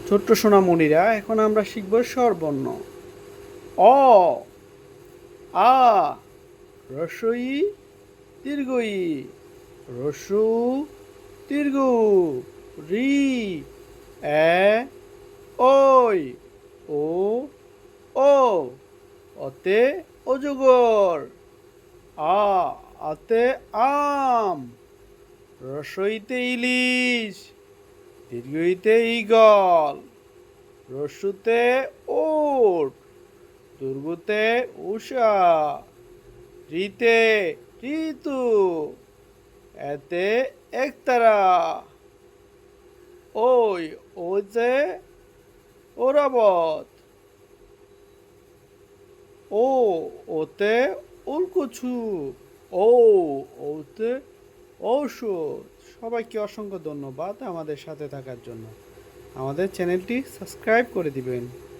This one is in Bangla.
ছোট্ট সোনামণিরা, এখন আমরা শিখব স্বরবর্ণ। অ, আ, হ্রস্ব ই, দীর্ঘ ই, হ্রস্ব উ, দীর্ঘ উ, রি, এ, ওই, ও, ও, অতে অজগর, আ, আতে আম, হ্রস্ব ইতে ইলিশ, দীর্ঘ ইতে ঈগল, হ্রস্বতে ওট, দুর্গতে উষা, ঋতে ঋতু, এতে একতারা, ওই ওতে ওরাবত, ও ওতে উল্কুছু, ও ওতে ঔষধ। সবাইকে অসংখ্য ধন্যবাদ আমাদের সাথে থাকার জন্য। আমাদের চ্যানেলটি সাবস্ক্রাইব করে দিবেন।